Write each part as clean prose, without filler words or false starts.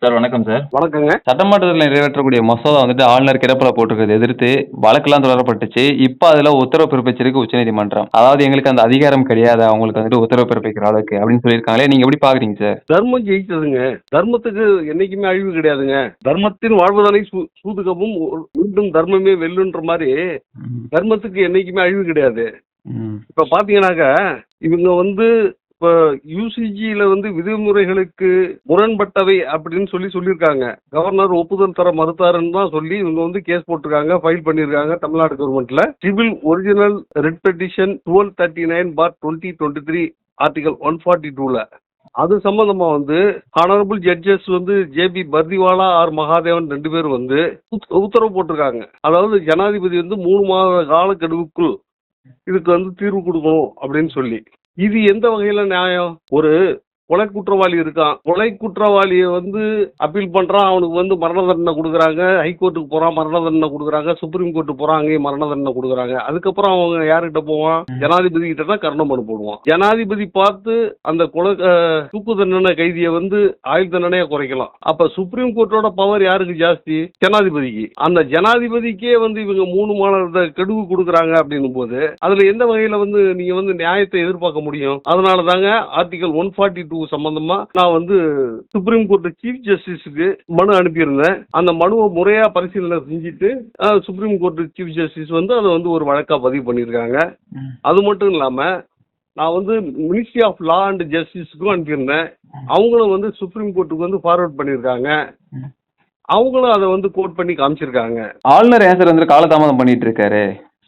Sir வணக்கம் sir. வணக்கங்க. சட்டமன்றத்தில நிறைவேற்றக்கூடிய மசோதா வந்துட்டு ஆளுநர் கிடப்பில போட்டிருக்கிறத எதிர்த்து வழக்கெல்லாம் தொடரப்பட்டுச்சு. இப்ப அதுல உத்தரவு பிறப்பிச்சிருக்கு உச்சநீதிமன்றம். அதாவது எங்களுக்கு அந்த அதிகாரம் கிடையாது. அவங்களுக்கு வந்துட்டு உத்தரவு பிறப்பிக்கிற அளவுக்கு அப்படின்னு சொல்லியிருக்காங்களே. நீங்க எப்படி பார்க்குறீங்க சார்? தர்மம் ஜெயிச்சதுங்க. தர்மத்துக்கு என்னைக்குமே அழிவு கிடையாதுங்க. தர்மத்தின் வாழ்வதனை சூதுகவும் மீண்டும் தர்மமே வெல்லுன்ற மாரி ம். தர்மத்துக்கு என்னைக்குமே அழிவு கிடையாது. ம். இப்ப பாத்தீங்கன்னாக்கா, இவங்க இப்ப யுசிஜில விதிமுறைகளுக்கு முரண்பட்டவை அப்படின்னு சொல்லியிருக்காங்க. கவர்னர் ஒப்புதல் தர மறுத்தாருன்னு தான் சொல்லி இவங்க கேஸ் போட்டிருக்காங்க, ஃபைல் பண்ணியிருக்காங்க தமிழ்நாடு கவர்மெண்ட்ல. Civil original writ petition 1239/2023 article 142ல அது சம்பந்தமா honourable judges JB Pardiwala R Mahadevan 2 பேர் உத்தரவு போட்டிருக்காங்க. அதாவது ஜனாதிபதி 3 மாத காலக்கெடுவுக்குள் இதுக்கு தீர்வு கொடுக்கணும் அப்படின்னு சொல்லி. இது எந்த வகையில நியாயம்? ஒரு கொலை குற்றவாளி இருக்கான். கொலை குற்றவாளியை அப்பீல் பண்றான். அவனுக்கு மரண தண்டனை கொடுக்குறாங்க. ஹைகோர்ட்டுக்கு போறான், மரண தண்டனை கொடுக்குறாங்க. சுப்ரீம் கோர்ட்டு போறான், அங்கேயும் மரண தண்டனை கொடுக்குறாங்க. அதுக்கப்புறம் அவங்க யாருக்கிட்ட போவான்? ஜனாதிபதி கிட்ட தான் கருணை மனு போடுவான். ஜனாதிபதி பார்த்து அந்த கொலை தூக்கு தண்டனை கைதியை ஆயுள் தண்டனையா குறைக்கலாம். அப்ப சுப்ரீம் கோர்ட்டோட பவர் யாருக்கு ஜாஸ்தி? ஜனாதிபதிக்கு. அந்த ஜனாதிபதிக்கே இவங்க 3 மாத கெடுவு கொடுக்குறாங்க அப்படின்னும் போது அதுல எந்த வகையில நீங்க நியாயத்தை எதிர்பார்க்க முடியும்? அதனால தாங்க ஆர்டிகல் 142 சம்பந்தமா நான் சுப்ரீம் கோர்ட் சீஃப் ஜஸ்டிஸுக்கு மனு அனுப்பியிருந்தேன். அந்த மனுவை முறையா பரிசீலனை செஞ்சுட்டு சுப்ரீம் கோர்ட் சீஃப் ஜஸ்டிஸ் அதை ஒரு வழக்கா பதிவு பண்ணியிருக்காங்க. அது மட்டும் இல்லாம நான் மினிஸ்ட்ரி ஆஃப் லா அண்ட் ஜஸ்டிஸுக்கும் அனுப்பியிருந்தேன். அவங்களும் சுப்ரீம் கோர்ட்டுக்கு ஃபார்வர்ட் பண்ணியிருக்காங்க. அவங்களும் அதை கோட் பண்ணி காமிச்சிருக்காங்க. ஆளுநர் ஏன் சார் காலதாமதம் பண்ணிட்டு இருக்காரு?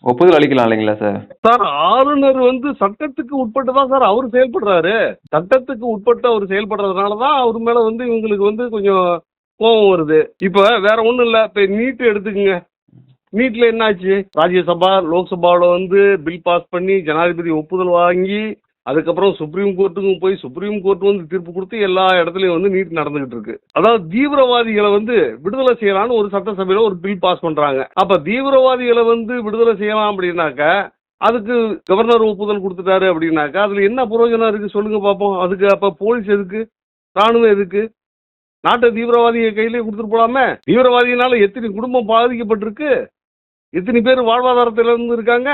ஒப்புதல் அளிக்கலாம் இல்லைங்களா சார்? சார், ஆளுநர் சட்டத்துக்கு உட்பட்டு தான் சார் அவர் செயல்படுறாரு. சட்டத்துக்கு உட்பட்டு அவர் செயல்படுறதுனால தான் அவர் மேல இவங்களுக்கு கொஞ்சம் கோபம் வருது. இப்ப வேற ஒண்ணும் இல்ல. இப்ப நீட் எடுத்துக்கங்க. நீட்ல என்னாச்சு? ராஜ்யசபா லோக்சபாவில் பில் பாஸ் பண்ணி ஜனாதிபதி ஒப்புதல் வாங்கி அதுக்கப்புறம் சுப்ரீம் கோர்ட்டுக்கும் போய் சுப்ரீம் கோர்ட் தீர்ப்பு கொடுத்து எல்லா இடத்துலயும் நீட் நடந்துகிட்டு இருக்கு. அதாவது தீவிரவாதிகளை விடுதலை செய்யலாம்னு ஒரு சட்டசபையில ஒரு பில் பாஸ் பண்றாங்க. அப்ப தீவிரவாதிகளை விடுதலை செய்யலாம் அப்படின்னாக்கா அதுக்கு கவர்னர் ஒப்புதல் கொடுத்துட்டாரு அப்படின்னாக்கா அதுல என்ன பிரயோஜனம் இருக்கு சொல்லுங்க பாப்போம். அதுக்கு அப்ப போலீஸ் எதுக்கு? ராணுவம் எதுக்கு? நாட்டை தீவிரவாதிய கையிலே கொடுத்துட்டு போலாமே. தீவிரவாதியினால எத்தனை குடும்பம் பாதிக்கப்பட்டிருக்கு, எத்தனை பேர் வாழ்வாதாரத்துல இருக்காங்க.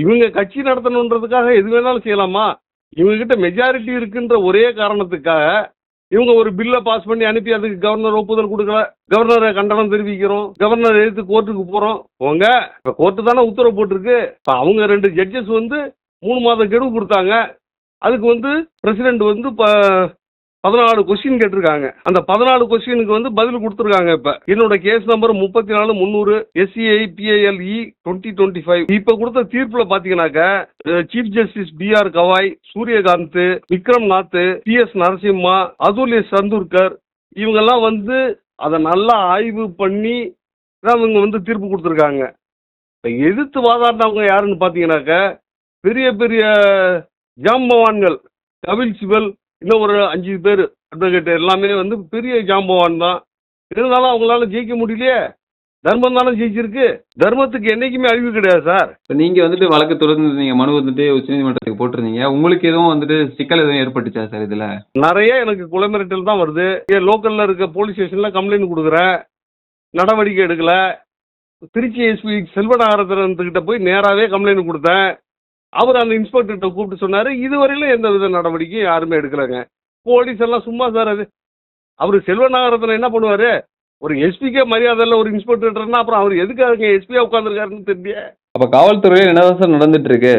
இவங்க கட்சி நடத்தணுன்றதுக்காக எது வேணாலும் செய்யலாமா? இவங்க கிட்ட மெஜாரிட்டி இருக்குன்ற ஒரே காரணத்துக்காக இவங்க ஒரு பில்லை பாஸ் பண்ணி அனுப்பி அதுக்கு கவர்னர் ஒப்புதல் கொடுக்கல. கவர்னரை கண்டனம் தெரிவிக்கிறோம், கவர்னர் எடுத்து கோர்ட்டுக்கு போறோம். போங்க, இப்ப கோர்ட்டு தானே உத்தரவு போட்டிருக்கு. அவங்க 2 ஜட்ஜஸ் 3 மாத கெடுவு கொடுத்தாங்க. அதுக்கு பிரசிடென்ட் 14 கொஸ்டின் கேட்டிருக்காங்க. அந்த 14 கொஸ்டினுக்கு பதில் கொடுத்துருக்காங்க. இப்ப என்னோட கேஸ் நம்பர் 34-300 SCI-PILE 2025. இப்ப கொடுத்த தீர்ப்புல பாத்தீங்கன்னாக்க chief justice BR Gavai, Surya Kant, Vikram Nath, PS Narasimha, Atul S Chandurkar இவங்கெல்லாம் அதை நல்லா ஆய்வு பண்ணி தான் இவங்க தீர்ப்பு கொடுத்துருக்காங்க. இப்ப எதிர்த்து வாதாடினவங்க யாருன்னு பாத்தீங்கன்னாக்க பெரிய பெரிய ஜாம்பவான்கள், கபில் சிபல், இன்னும் ஒரு 5 பேர் அட்வொகேட் எல்லாமே பெரிய ஜாம்பவான் தான். இருந்தாலும் அவங்களால ஜெயிக்க முடியலையே. தர்மம் தானே ஜெயிச்சிருக்கு. தர்மத்துக்கு என்னைக்குமே அழிவு கிடையாது சார். நீங்க வழக்கு தொடர்ந்து நீங்க மனு உச்சநீதிமன்றத்துக்கு போட்டிருந்தீங்க. உங்களுக்கு எதுவும் சிக்கல் எதுவும் ஏற்பட்டுச்சா சார் இதுல? நிறைய எனக்கு கொலை மிரட்டல் தான் வருது. லோக்கல்ல இருக்க போலீஸ் ஸ்டேஷன்ல கம்ப்ளைண்ட் கொடுக்குறேன், நடவடிக்கை எடுக்கல. திருச்சி எஸ்பி செல்வநாகரத்திட்ட போய் நேராவே கம்ப்ளைண்ட் கொடுத்தேன். அவர் அந்த இன்ஸ்பெக்டர்கிட்ட கூப்பிட்டு சொன்னாரு, இதுவரையிலும் எந்த வித நடவடிக்கையும் யாருமே எடுக்கலைங்க. போலீஸ் எல்லாம் சும்மா சார். அது அவரு செல்வநாகரத்தில் என்ன பண்ணுவாரு? ஒரு எஸ்பிக்கே மரியாதை இல்லை ஒரு இன்ஸ்பெக்டர்னா அப்புறம் அவர் எதுக்காக எஸ்பியா உட்காந்துருக்காருன்னு தெரியல. அப்ப காவல்துறையில் என்னதான் சார் நடந்துட்டு இருக்கு?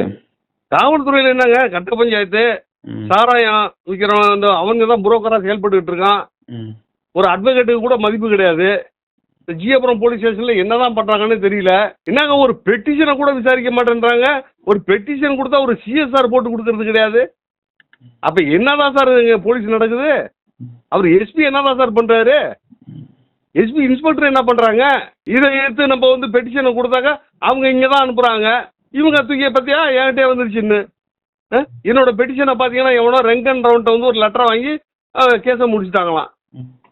காவல்துறையில் என்னங்க, கட்ட பஞ்சாயத்து, சாராயம் விற்கிறவன் அவங்க தான் புரோக்கரா செயல்பட்டு இருக்கான். ஒரு அட்வொகேட்டுக்கு கூட மதிப்பு கிடையாது. ஜியபுரம் போலீஸ் ஸ்டேஷன்ல என்னதான் பண்றாங்கன்னு தெரியல. என்னங்க, ஒரு பெட்டிஷனை கூட விசாரிக்க மாட்டேன்றாங்க. ஒரு பெட்டிஷன் கொடுத்தா ஒரு CSR போட்டு கொடுக்கறது கிடையாது. அப்ப என்னதான் சார் போலீஸ் நடக்குது? அவர் எஸ்பி என்னதான் சார் பண்றாரு? எஸ்பி இன்ஸ்பெக்டர் என்ன பண்றாங்க? இதை எடுத்து நம்ம பெட்டிஷனை கொடுத்தாக்க அவங்க இங்கதான் அனுப்புறாங்க. இவங்க தூக்கிய பத்தியா என்கிட்டே வந்துருச்சுன்னு. என்னோட பெட்டிஷனை பாத்தீங்கன்னா எவனோ ரெங்கன் ரவுண்ட ஒரு லெட்டரை வாங்கி கேஸை முடிச்சுட்டாங்களாம்.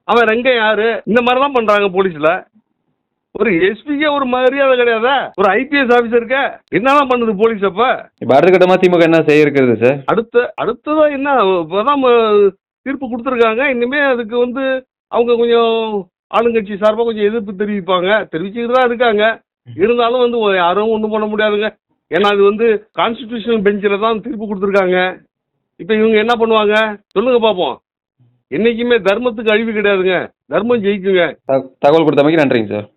அவன் ரெங்க யாரு? இந்த மாதிரிதான் பண்றாங்க போலீஸ்ல. ஒரு எஸ்பிக்கே ஒரு மரியாதை கிடையாதா? ஒரு IPS ஆபீசருக்கு என்னதான் பண்ணுது போலீஸ்? அப்ப அடுத்த கட்டமா திமுக என்ன செய்ய இருக்கிறது சார்? அடுத்ததா என்ன இப்பதான் தீர்ப்பு கொடுத்துருக்காங்க. இனிமே அதுக்கு அவங்க கொஞ்சம் ஆளுங்கட்சி சார்பாக கொஞ்சம் எதிர்ப்பு தெரிவிச்சுக்கிட்டு தான் இருக்காங்க. இருந்தாலும் வந்து யாரும் ஒன்றும் பண்ண முடியாதுங்க. ஏன்னா அது வந்து கான்ஸ்டிடியூஷனல் பெஞ்சில் தான் தீர்ப்பு கொடுத்துருக்காங்க. இப்போ இவங்க என்ன பண்ணுவாங்க சொல்லுங்க பார்ப்போம். என்னைக்குமே தர்மத்துக்கு அழிவு கிடையாதுங்க. தர்மம் ஜெயிக்குங்க. தகவல் கொடுத்தமைக்கு நன்றிங்க சார்.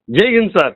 ஜெய்ஹிந்த் சார்.